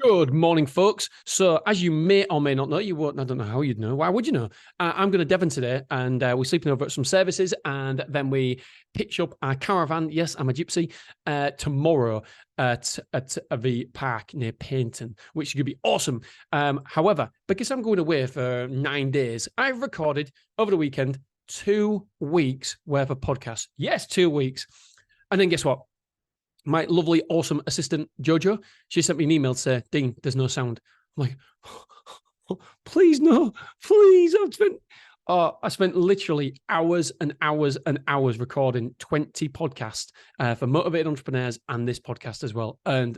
Good morning, folks. So, as you may or may not know, you won't. I don't know how you'd know. Why would you know? I'm going to Devon today, and we're sleeping over at some services, and then we pitch up our caravan. Yes, I'm a gypsy. Tomorrow at the park near Paynton, which is going to be awesome. However, because I'm going away for 9 days, I've recorded over the weekend 2 weeks worth of podcasts. Yes, 2 weeks, and then guess what? My lovely, awesome assistant, Jojo, she sent me an email to say, Dean, there's no sound. I'm like, please, no, please. I spent literally hours and hours and hours recording 20 podcasts for Motivated Entrepreneurs and this podcast as well. And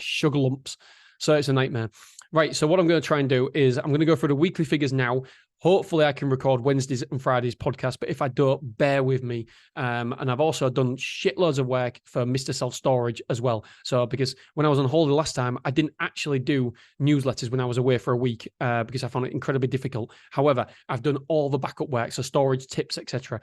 sugar lumps. So it's a nightmare. Right. So what I'm going to try and do is I'm going to go through the weekly figures now. Hopefully I can record Wednesdays and Fridays podcast, but if I don't, bear with me. And I've also done shitloads of work for Mr. Self-Storage as well. So because when I was on holiday last time, I didn't actually do newsletters when I was away for a week because I found it incredibly difficult. However, I've done all the backup work, so storage tips, etc.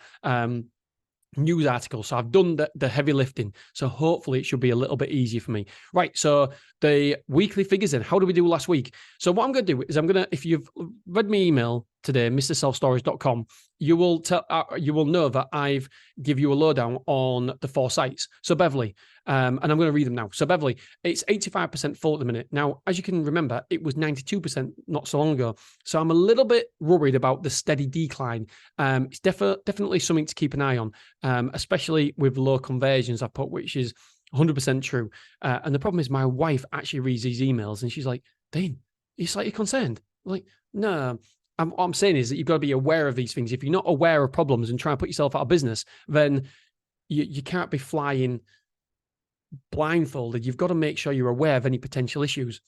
News articles. So I've done the heavy lifting. So hopefully it should be a little bit easier for me. Right. So the weekly figures then, how did we do last week? So what I'm going to do is if you've read my email today, mrselfstorage.com, you will know that I've give you a lowdown on the 4 sites. So Beverly, and I'm going to read them now. So Beverly, it's 85% full at the minute. Now, as you can remember, it was 92% not so long ago. So I'm a little bit worried about the steady decline. It's definitely something to keep an eye on, especially with low conversions I put, which is 100% true. And the problem is my wife actually reads these emails and she's like, Dean, you're slightly concerned. I'm like, no. What I'm saying is that you've got to be aware of these things. If you're not aware of problems and try and put yourself out of business, then you can't be flying blindfolded. You've got to make sure you're aware of any potential issues.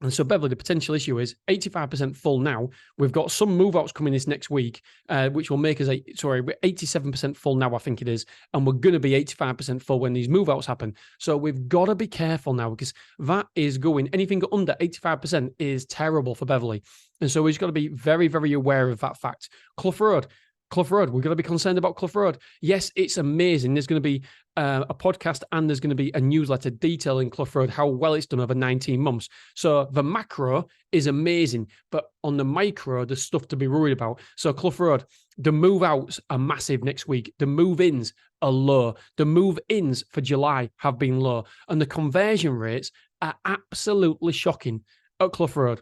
And so, Beverly, the potential issue is 85% full now. We've got some move-outs coming this next week, which will make us, we're 87% full now, I think it is. And we're going to be 85% full when these move-outs happen. So we've got to be careful now because that is going, anything under 85% is terrible for Beverly. And so we've got to be very, very aware of that fact. Clough Road, we're going to be concerned about Clough Road. Yes, it's amazing. There's going to be a podcast and there's going to be a newsletter detailing Clough Road, how well it's done over 19 months. So the macro is amazing, but on the micro, there's stuff to be worried about. So Clough Road, the move-outs are massive next week. The move-ins are low. The move-ins for July have been low. And the conversion rates are absolutely shocking at Clough Road.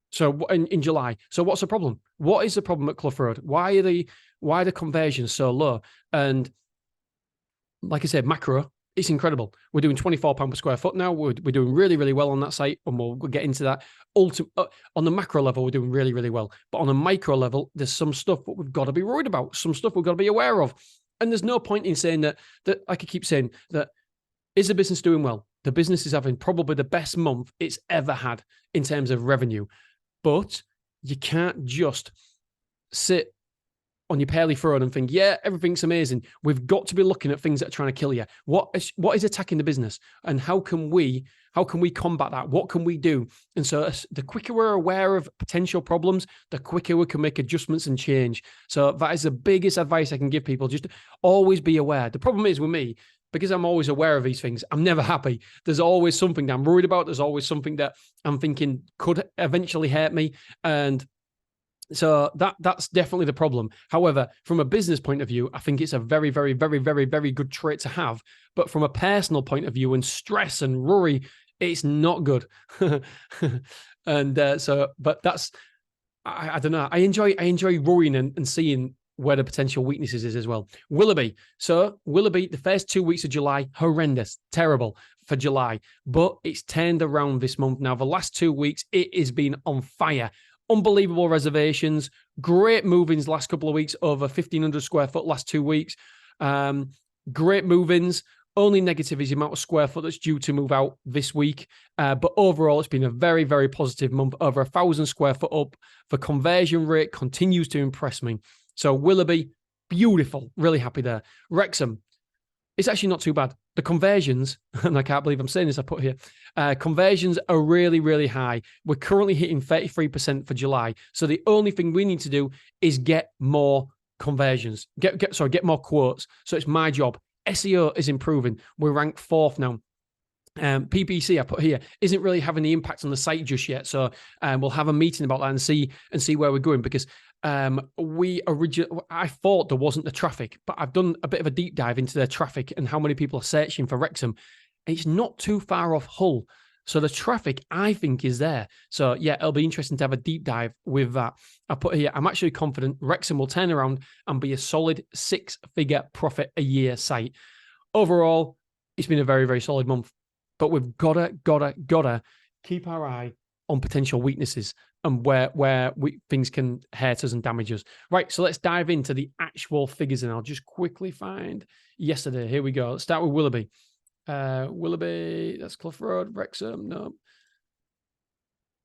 So in July. So what's the problem? What is the problem at Clough Road? Why are the conversions so low? And like I said, macro, it's incredible. We're doing £24 per square foot now. We're doing really, really well on that site, and we'll get into that. On the macro level, we're doing really, really well. But on a micro level, there's some stuff that we've got to be worried about, some stuff we've got to be aware of. And there's no point in saying that I could keep saying that, is the business doing well? The business is having probably the best month it's ever had in terms of revenue. But you can't just sit on your pearly throne and think, yeah, everything's amazing. We've got to be looking at things that are trying to kill you. What is attacking the business? And how can we combat that? What can we do? And so the quicker we're aware of potential problems, the quicker we can make adjustments and change. So that is the biggest advice I can give people. Just always be aware. The problem is with me, because I'm always aware of these things, I'm never happy. There's always something that I'm worried about. There's always something that I'm thinking could eventually hurt me. And so that's definitely the problem. However, from a business point of view, I think it's a very, very, very, very, very good trait to have. But from a personal point of view and stress and worry, it's not good. And but that's, I don't know. I enjoy worrying and seeing where the potential weaknesses is as well. Willoughby. So Willoughby, the first 2 weeks of July, horrendous, terrible for July, but it's turned around this month. Now, the last 2 weeks, it has been on fire. Unbelievable reservations, great move-ins last couple of weeks, over 1,500 square foot last 2 weeks. Great move-ins. Only negative is the amount of square foot that's due to move out this week. But overall, it's been a very, very positive month, over 1,000 square foot up. The conversion rate continues to impress me. So Willoughby, beautiful, really happy there. Wrexham, it's actually not too bad. The conversions, and I can't believe I'm saying this, I put here, conversions are really, really high. We're currently hitting 33% for July. So the only thing we need to do is get more conversions, get more quotes. So it's my job. SEO is improving. We're ranked 4th now. PPC I put here isn't really having the impact on the site just yet. So we'll have a meeting about that and see where we're going, because I thought there wasn't the traffic, but I've done a bit of a deep dive into their traffic and how many people are searching for Wrexham. It's not too far off Hull. So the traffic, I think, is there. So yeah, it'll be interesting to have a deep dive with that. I put here, I'm actually confident Wrexham will turn around and be a solid 6-figure profit a year site. Overall, it's been a very, very solid month. But we've gotta keep our eye on potential weaknesses and where things can hurt us and damage us. Right, so let's dive into the actual figures, and I'll just quickly find yesterday. Here we go. Let's start with Willoughby. Willoughby, that's Clough Road, Wrexham, no.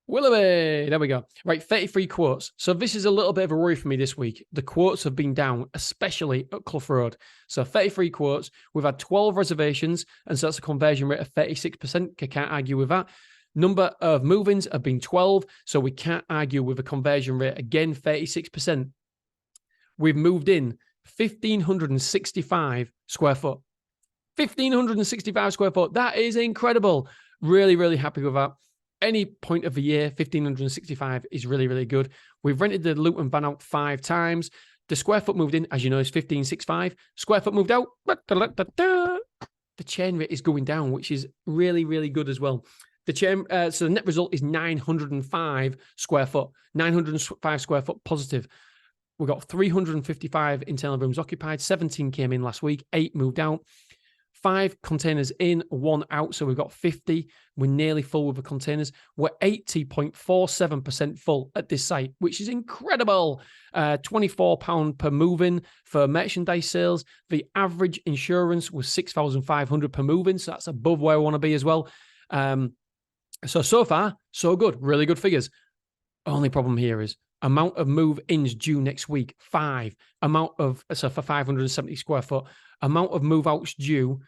Willoughby, there we go. Right, 33 quotes. So this is a little bit of a worry for me this week. The quotes have been down, especially at Clough Road. So 33 quotes. We've had 12 reservations, and so that's a conversion rate of 36%. I can't argue with that. Number of move-ins have been 12, so we can't argue with a conversion rate, again, 36%. We've moved in 1,565 square foot. 1,565 square foot. That is incredible. Really, really happy with that. Any point of the year, 1,565 is really, really good. We've rented the Luton van out 5 times. The square foot moved in, as you know, is 1,565. Square foot moved out. The churn rate is going down, which is really, really good as well. The churn, so the net result is 905 square foot. 905 square foot positive. We've got 355 internal rooms occupied. 17 came in last week. 8 moved out. 5 containers in, 1 out. So we've got 50. We're nearly full with the containers. We're 80.47% full at this site, which is incredible. £24 per move-in for merchandise sales. The average insurance was £6,500 per move-in. So that's above where I want to be as well. So far, so good. Really good figures. Only problem here is amount of move-ins due next week, 5. So for 570 square foot. Amount of move-outs due,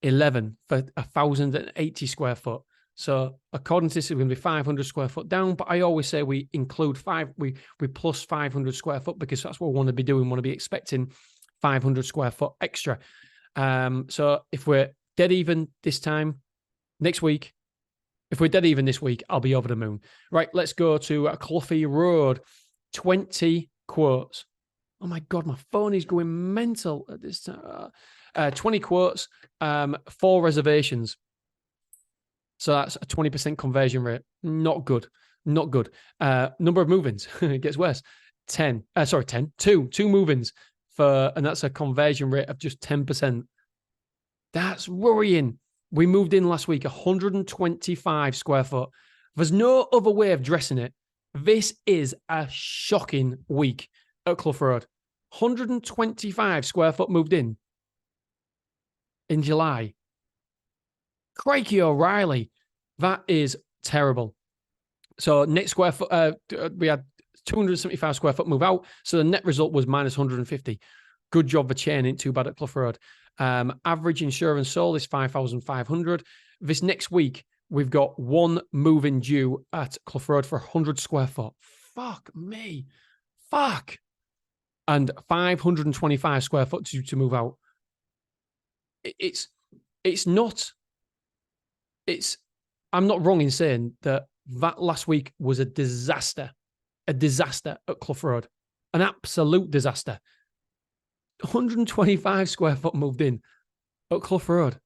11 for 1,080 square foot. So according to this, it's going to be 500 square foot down. But I always say we include we plus 500 square foot, because that's what we want to be doing. Want to be expecting 500 square foot extra. So if we're dead even this time next week, if we're dead even this week, I'll be over the moon. Right, let's go to Clough Road. 20 quotes. Oh my God, my phone is going mental at this time. 20 quotes, 4 reservations. So that's a 20% conversion rate. Not good. Not good. Number of move-ins. It gets worse. 2 move-ins and that's a conversion rate of just 10%. That's worrying. We moved in last week, 125 square foot. There's no other way of dressing it. This is a shocking week at Clough Road. 125 square foot moved in July. Crikey O'Reilly. That is terrible. So next square foot, we had 275 square foot move out. So the net result was minus 150. Good job for chain, ain't too bad at Clough Road. Average insurance sold is 5,500. This next week, we've got 1 move-in due at Clough Road for 100 square foot. Fuck me. Fuck. And 525 square foot to move out. I'm not wrong in saying that last week was a disaster at Clough Road. An absolute disaster. 125 square foot moved in at Clough Road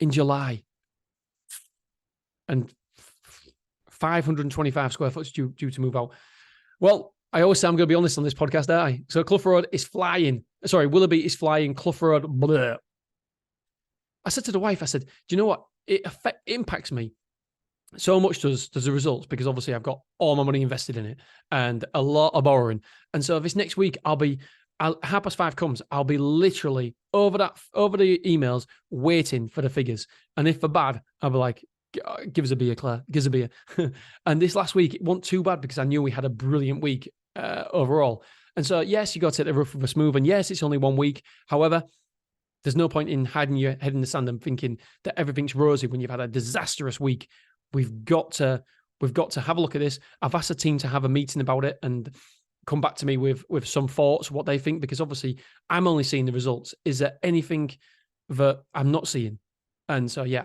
in July. And 525 square foot due to move out. Well, I always say I'm going to be honest on this podcast, aren't I? So Clough Road is flying. Sorry, Willoughby is flying. Clough Road, bleh. I said to the wife, I said, do you know what? It impacts me so much does the results, because obviously I've got all my money invested in it and a lot of borrowing. And so this next week, 5:30 comes, I'll be literally over the emails waiting for the figures. And if they're bad, I'll be like, give us a beer, Claire. Give us a beer. And this last week, it wasn't too bad because I knew we had a brilliant week overall. And so, yes, you got to take the rough with a smooth. And yes, it's only 1 week. However, there's no point in hiding your head in the sand and thinking that everything's rosy when you've had a disastrous week. We've got to have a look at this. I've asked the team to have a meeting about it and come back to me with some thoughts, what they think, because obviously I'm only seeing the results. Is there anything that I'm not seeing? And so, yeah,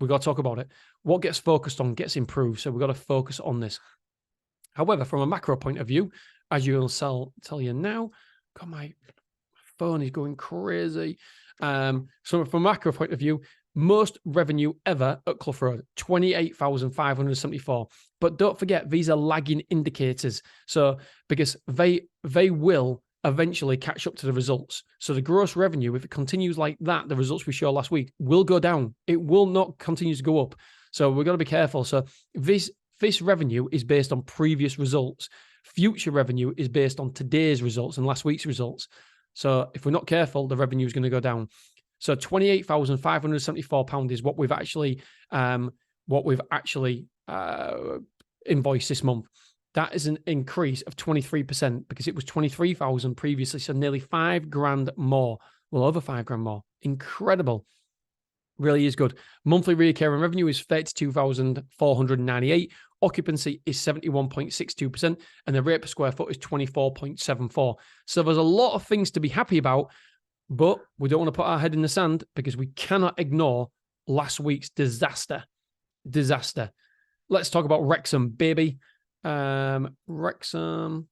we got to talk about it. What gets focused on gets improved. So we've got to focus on this. However, from a macro point of view, as you'll tell you now, God, my phone is going crazy. So from a macro point of view, most revenue ever at Clough Road, 28,574. But don't forget, these are lagging indicators. So because they will eventually catch up to the results. So the gross revenue, if it continues like that, the results we showed last week will go down. It will not continue to go up. So we've got to be careful. So this revenue is based on previous results. Future revenue is based on today's results and last week's results. So if we're not careful, the revenue is going to go down. So £28,574 is what we've actually invoiced this month. That is an increase of 23% because it was 23,000 previously. So nearly $5,000 more. Well, over $5,000 more. Incredible. Really is good. Monthly recurring revenue is 32,498. Occupancy is 71.62%, and the rate per square foot is 24.74. So there's a lot of things to be happy about, but we don't want to put our head in the sand because we cannot ignore last week's disaster. Let's talk about Wrexham, baby. Wrexham.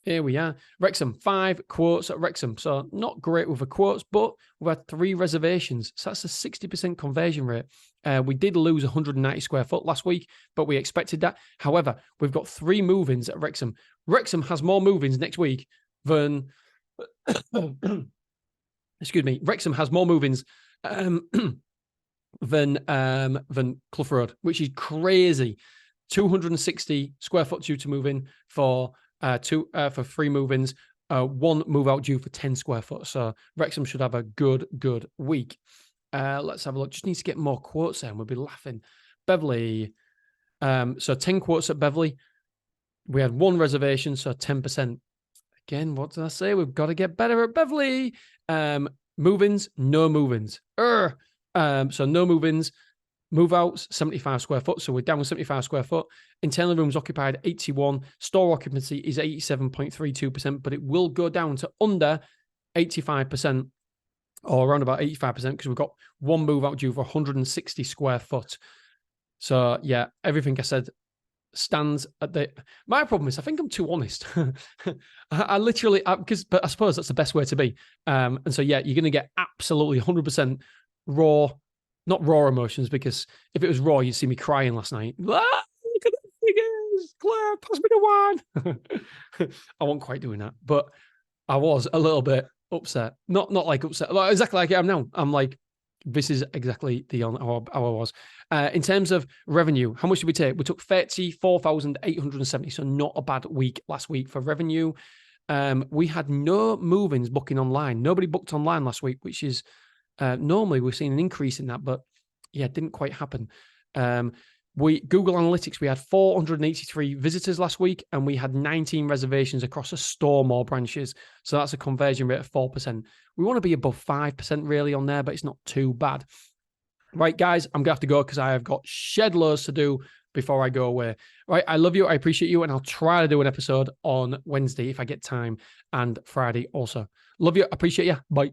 Here we are. Wrexham, 5 quotes at Wrexham. So not great with the quotes, but we've had 3 reservations. So that's a 60% conversion rate. We did lose 190 square foot last week, but we expected that. However, we've got 3 move-ins at Wrexham. Wrexham has more move-ins next week than... excuse me. Wrexham has more move-ins than Clough Road, which is crazy. 260 square foot due to move in for 3 move-ins, 1 move-out due for 10 square foot. So Wrexham should have a good week. Let's have a look. Just need to get more quotes in. We'll be laughing. Beverley. So 10 quotes at Beverley. We had 1 reservation, so 10%. Again, what did I say? We've got to get better at Beverley. Move-ins, no move-ins. So no move-ins. Move-outs, 75 square foot. So we're down 75 square foot. Internal rooms occupied, 81. Store occupancy is 87.32%, but it will go down to under 85%, or around about 85%, because we've got 1 move-out due for 160 square foot. So, yeah, everything I said stands at the... My problem is I think I'm too honest. I literally... but I suppose that's the best way to be. And so, yeah, you're going to get absolutely 100% raw... Not raw emotions, because if it was raw, you'd see me crying last night. Look at the figures, Claire, pass me the wine. I wasn't quite doing that, but I was a little bit upset. Not like upset, like exactly like I am now. I'm like, this is exactly how I was. In terms of revenue, how much did we take? We took 34,870, so not a bad week last week for revenue. We had no move-ins booking online. Nobody booked online last week, which is... normally we've seen an increase in that, but yeah, it didn't quite happen. Google Analytics, we had 483 visitors last week, and we had 19 reservations across a store, more branches. So that's a conversion rate of 4%. We want to be above 5% really on there, but it's not too bad. Right, guys, I'm going to have to go because I have got shed loads to do before I go away. Right, I love you. I appreciate you, and I'll try to do an episode on Wednesday if I get time, and Friday also. Love you. Appreciate you. Bye.